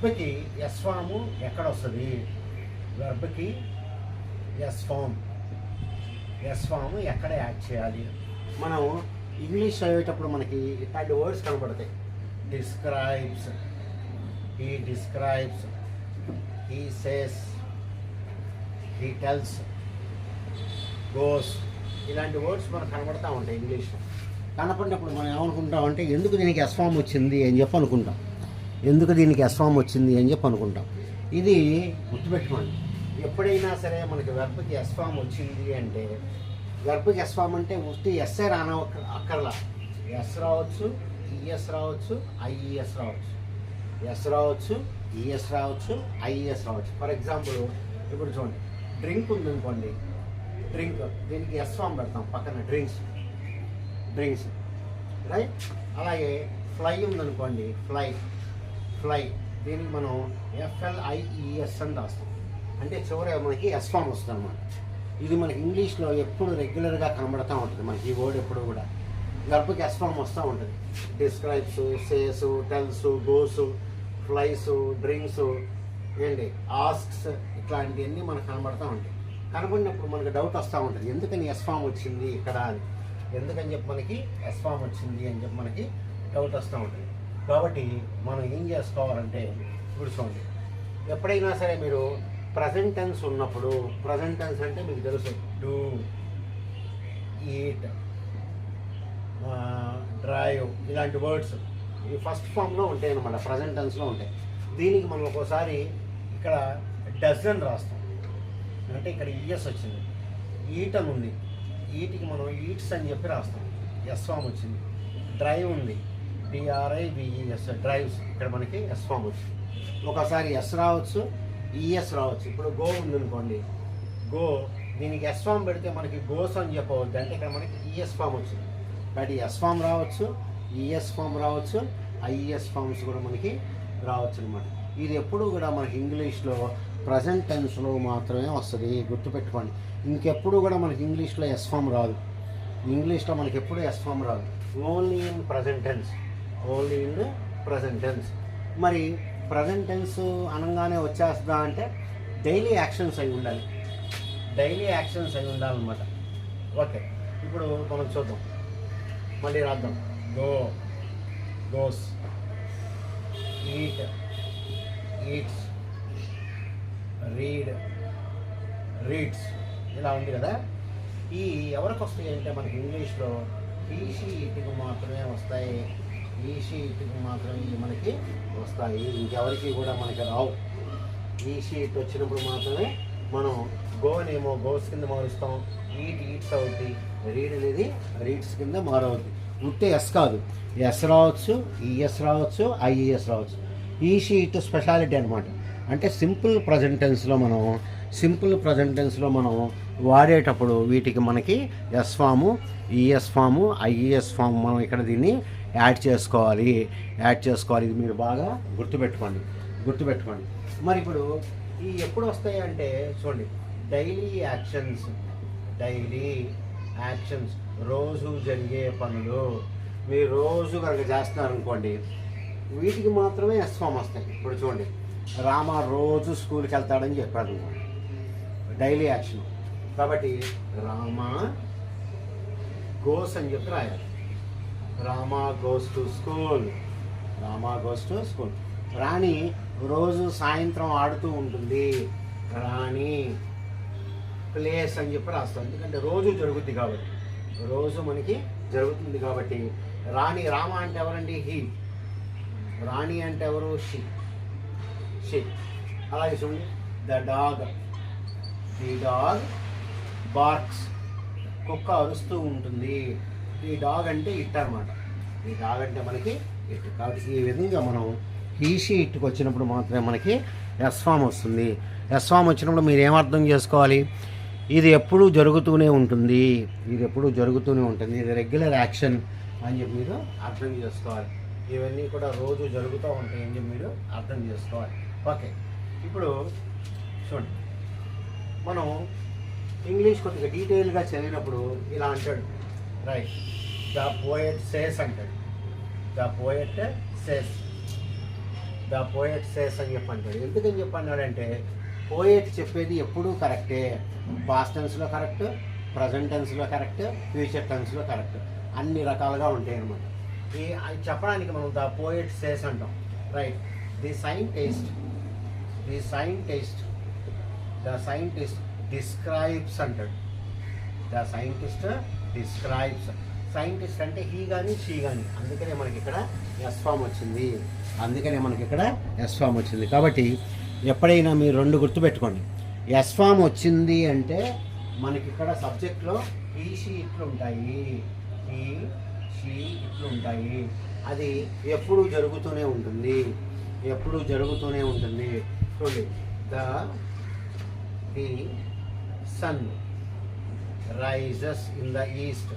వెర్బ్కి yes form ఎక్కడ వస్తుంది? వెర్బ్కి yes form ఎక్కడ యాడ్ చేయాలి? మనం ఇంగ్లీష్ చదివేటప్పుడు మనకి ఇట్లాంటి వర్డ్స్ కనబడతాయి. Describes, he describes, he says, he tells, goes, ఇలాంటి వర్డ్స్ మనకు కనబడతా ఉంటాయి ఇంగ్లీష్లో. కనపడినప్పుడు మనం ఏమనుకుంటామంటే ఎందుకు దీనికి ఎస్ ఫామ్ వచ్చింది అని చెప్పి అనుకుంటాం. ఎందుకు దీనికి ఎస్ ఫామ్ వచ్చింది అని చెప్పి అనుకుంటాం. ఇది గుర్తుపెట్టుకోండి, ఎప్పుడైనా సరే మనకి వెర్బ్కి ఎస్ ఫామ్ వచ్చింది అంటే, వెర్బ్కి ఎస్ ఫామ్ అంటే ఉట్టి ఎస్ఏ అక్కర్లా. ఎస్ రావచ్చు, ఈఎస్ రావచ్చు, ఐఈఎస్ రావచ్చు. ఎస్ రావచ్చు, ఈఎస్ రావచ్చు, ఐఈఎస్ రావచ్చు. ఫర్ ఎగ్జాంపుల్ ఇప్పుడు చూడండి, డ్రింక్ ఉందనుకోండి, డ్రింక్, దీనికి ఎస్ ఫామ్ పెడతాం పక్కన, డ్రింక్స్ రైట్. అలాగే ఫ్లై ఉందనుకోండి, ఫ్లై, దీనికి మనం ఎఫ్ఎల్ఐఈఎస్ అని రాస్తాం. అంటే చివరి మనకి ఎస్ ఫామ్ వస్తుంది అనమాట. ఇది మనకి ఇంగ్లీష్లో ఎప్పుడు రెగ్యులర్గా కనబడుతూ ఉంటుంది. మనకి ఈ వర్డ్ ఎప్పుడు కూడా వెర్బ్కి ఎస్ ఫామ్ వస్తూ ఉంటుంది. Describes, says, tells, goes, flies, drinks, ఏంటి ఆస్క్స్, ఇట్లాంటివన్నీ మనకు కనబడుతూ ఉంటాయి. కనబడినప్పుడు మనకు డౌట్ వస్తూ ఉంటుంది, ఎందుకని ఎస్ ఫామ్ వచ్చింది ఇక్కడ అని. ఎందుకని చెప్పి మనకి ఎస్ ఫామ్ వచ్చింది అని చెప్పి మనకి డౌట్ వస్తూ ఉంటుంది. కాబట్టి మనం ఏం చేసుకోవాలంటే, ఇప్పుడు చూడండి, ఎప్పుడైనా సరే మీరు ప్రజెంట్ టెన్స్ ఉన్నప్పుడు, ప్రజెంట్ టెన్స్ అంటే మీకు తెలుసు, డూ, ఈట్, డ్రైవ్, ఇలాంటి వర్డ్స్ ఈ ఫస్ట్ ఫామ్లో ఉంటాయి అన్నమాట, ప్రజెంట్ టెన్స్లో ఉంటాయి. దీనికి మనం ఒక్కోసారి ఇక్కడ డజ్ అని రాస్తాం, అంటే ఇక్కడ ఈఎస్ వచ్చింది. ఈట్ అని ఉంది, ఈట్కి మనం ఈట్స్ అని చెప్పి రాస్తాం, ఎస్ ఫామ్ వచ్చింది. డ్రైవ్ ఉంది, డిఆర్ఐవిఈఎస్, డ్రైవ్స్, ఇక్కడ మనకి ఎస్ ఫామ్ వచ్చింది. ఒకసారి ఎస్ రావచ్చు, ఈఎస్ రావచ్చు. ఇప్పుడు గో ఉందనుకోండి, గో, దీనికి ఎస్ ఫామ్ పెడితే మనకి గోస్ అని చెప్పవద్దు, అంటే ఇక్కడ మనకి ఈఎస్ ఫామ్ వచ్చింది. కాబట్టి ఎస్ ఫామ్ రావచ్చు, ఈఎస్ ఫామ్ రావచ్చు, ఐఈఎస్ ఫామ్స్ కూడా మనకి రావచ్చు అనమాట. ఇది ఎప్పుడు కూడా మనకి ఇంగ్లీష్లో ప్రజెంట్ టెన్స్లో మాత్రమే వస్తుంది, గుర్తుపెట్టుకోండి. ఇంకెప్పుడు కూడా మనకి ఇంగ్లీష్లో ఎస్ ఫామ్ రాదు. ఇంగ్లీష్లో మనకి ఎప్పుడు ఎస్ ఫామ్ రాదు, only in present tense, only in present tense. మరి ప్రజెంట్ టెన్స్ అనగానే వచ్చేస్తుందా అంటే డైలీ యాక్షన్స్ అయి ఉండాలి, డైలీ యాక్షన్స్ అయి ఉండాలన్నమాట. ఓకే, ఇప్పుడు మనం చూద్దాం, మళ్ళీ రాద్దాం. Go, goes, eat, eats, read, reads, ఇలా ఉంది కదా. ఈ ఎవరికి వస్తాయి అంటే మనకి ఇంగ్లీష్లో ఈషీ ఇటుకు మాత్రమే వస్తాయి, ఈషీ ఇటుకు మాత్రమే మనకి వస్తాయి, ఇంకెవరికి కూడా మనకి రావు. ఈషీ ఇటు వచ్చినప్పుడు మాత్రమే మనం గోనేమో గోస్ కింద మారుస్తాం, ఈట్స్ అవుద్ది, రీడ్ అనేది రీడ్స్ కింద మారవుద్ది. ఉంటే ఎస్ కాదు, ఎస్ రావచ్చు, ఈఎస్ రావచ్చు, ఐఈఎస్ రావచ్చు. ఈషీ ఇటు స్పెషాలిటీ అనమాట. అంటే సింపుల్ ప్రజెంట్ టెన్స్లో మనం వాడేటప్పుడు వీటికి మనకి S form, ES form, IES form మనం ఇక్కడ దీన్ని యాడ్ చేసుకోవాలి. ఇది మీరు బాగా గుర్తుపెట్టుకోండి. మరి ఇప్పుడు ఈ ఎప్పుడు వస్తాయి అంటే చూడండి, డైలీ యాక్షన్స్, రోజు జరిగే పనులు, మీరు రోజు కనుక చేస్తున్నారనుకోండి, వీటికి మాత్రమే ఎస్ ఫామ్ వస్తాయి. ఇప్పుడు చూడండి, రామ రోజు స్కూల్కి వెళ్తాడని చెప్పారు అనుకోండి, డైలీ యాక్షన్. కాబట్టి రామ గోస్ అని చెప్పి రాయాలి. రామ గోస్ టు స్కూల్, రాణి రోజు సాయంత్రం ఆడుతూ ఉంటుంది, రాణి ప్లేస్ అని చెప్పి రాస్తాం. ఎందుకంటే రోజు జరుగుద్ది కాబట్టి, రోజు మనకి జరుగుతుంది కాబట్టి. రామ అంటే ఎవరండి? హీ. రాణి అంటే ఎవరు? షీ. అలాగే చూడండి, ది డాగ్ బార్క్స్, కుక్క అరుస్తూ ఉంటుంది. ఈ డాగ్ అంటే ఇట్ అనమాట. ఈ డాగ్ అంటే మనకి ఇట్. కాబట్టి ఈ విధంగా మనం ఈషీ ఇట్టుకు వచ్చినప్పుడు మాత్రమే మనకి ఎస్ ఫామ్ వస్తుంది. ఎస్ ఫామ్ వచ్చినప్పుడు మీరు ఏమర్థం చేసుకోవాలి? ఇది ఎప్పుడూ జరుగుతూనే ఉంటుంది, ఇది రెగ్యులర్ యాక్షన్ అని చెప్పి మీరు అర్థం చేసుకోవాలి. ఇవన్నీ కూడా రోజు జరుగుతూ ఉంటాయి అని చెప్పి మీరు అర్థం చేసుకోవాలి. ఓకే, ఇప్పుడు చూడండి, మనం ఇంగ్లీష్ కొద్దిగా డీటెయిల్గా చదివినప్పుడు ఇలా అంటాడు, రైట్, ద పోయెట్ సేస్ అంటాడు. The poet says, the poet says అని చెప్పంటాడు. ఎందుకని చెప్పన్నాడంటే పోయెట్ చెప్పేది ఎప్పుడూ కరెక్టే. పాస్ట్ టెన్స్లో కరెక్ట్, ప్రజెంట్ టెన్స్లో కరెక్ట్, ఫ్యూచర్ టెన్స్లో కరెక్ట్, అన్ని రకాలుగా ఉంటాయి అన్నమాట. అది చెప్పడానికి మనం ద పోయెట్ సేస్ అంటాం. రైట్. ది సైంటిస్ట్ డిస్క్రైబ్స్ అంటాడు. The scientist describes. సైంటిస్ట్ అంటే హీ కానీ షీ కానీ, అందుకనే మనకి ఇక్కడ ఎస్ ఫామ్ వచ్చింది. కాబట్టి ఎప్పుడైనా మీరు రెండు గుర్తుపెట్టుకోండి. ఎస్ ఫామ్ వచ్చింది అంటే మనకి ఇక్కడ సబ్జెక్ట్లో ఈ షీ ఇట్లుంటాయి, అది ఎప్పుడూ జరుగుతూనే ఉంటుంది. చూడండి, the sun rises in the east.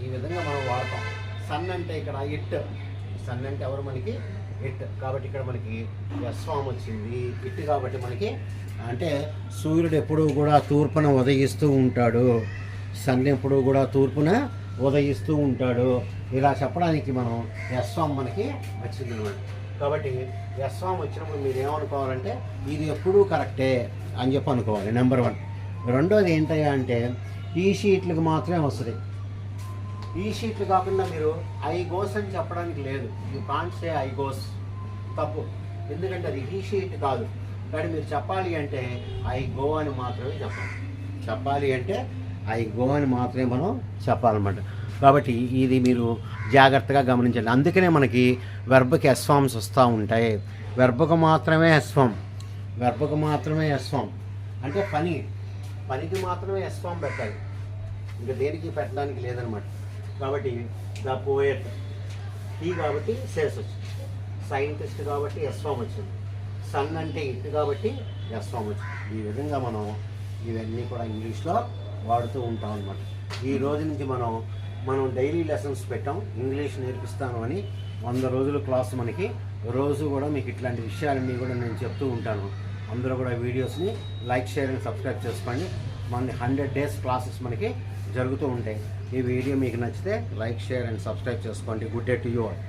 ఈ విధంగా మనం వాడతాం. సన్ అంటే ఇక్కడ ఇట్, సన్ అంటే ఎవరు మనకి ఇట్. కాబట్టి ఇక్కడ మనకి ఎస్ ఫామ్ వచ్చింది. ఇట్ కాబట్టి మనకి అంటే సూర్యుడు ఎప్పుడూ కూడా తూర్పున ఉదయిస్తూ ఉంటాడు, సన్ ఎప్పుడూ కూడా తూర్పున ఉదయిస్తూ ఉంటాడు. ఇలా చెప్పడానికి మనం ఎస్ ఫామ్ మనకి వచ్చింది అనమాట. కాబట్టి ఎస్ ఫామ్ వచ్చినప్పుడు మీరు ఏమనుకోవాలంటే ఇది ఎప్పుడూ కరెక్టే అని చెప్పి అనుకోవాలి. నెంబర్ 1. రెండోది ఏంటయ్యా అంటే ఈ షీట్లకు మాత్రమే వస్తుంది. ఈ షీట్లు కాకుండా మీరు ఐ గోస్ అని చెప్పడానికి లేదు. You can't say I goes, తప్పు. ఎందుకంటే అది ఈ షీట్ కాదు. కానీ మీరు చెప్పాలి అంటే ఐ గో అని మాత్రమే మనం చెప్పాలన్నమాట. కాబట్టి ఇది మీరు జాగ్రత్తగా గమనించండి. అందుకనే మనకి వెర్బ్కి ఎస్ ఫామ్స్ వస్తూ ఉంటాయి. వెర్బ్కు మాత్రమే ఎస్ ఫామ్ అంటే పనికి మాత్రమే ఎస్ ఫామ్ పెట్టాలి, ఇంకా దేనికి పెట్టడానికి లేదనమాట. కాబట్టి ద పోయెట్ హీ కాబట్టి సేస్ వచ్చింది, సైంటిస్ట్ కాబట్టి ఎస్ ఫామ్ వచ్చింది, సన్ అంటే ఇట్ కాబట్టి ఎస్ ఫామ్ వచ్చింది. ఈ విధంగా మనం ఇవన్నీ కూడా ఇంగ్లీష్లో వాడుతూ ఉంటాం అనమాట. ఈ రోజు నుంచి మనం డైలీ లెసన్స్ పెట్టాం. ఇంగ్లీష్ నేర్పిస్తాను అని 100 రోజుల క్లాస్ మనకి రోజు కూడా మీకు ఇట్లాంటి విషయాలన్నీ కూడా నేను చెప్తూ ఉంటాను. అందరూ కూడా వీడియోస్ని లైక్, షేర్ అండ్ సబ్స్క్రైబ్ చేసుకోండి. మన 100 days క్లాసెస్ మనకి జరుగుతూ ఉంటాయి. ఈ వీడియో మీకు నచ్చితే లైక్, షేర్ అండ్ సబ్స్క్రైబ్ చేసుకోండి. Good day to you all.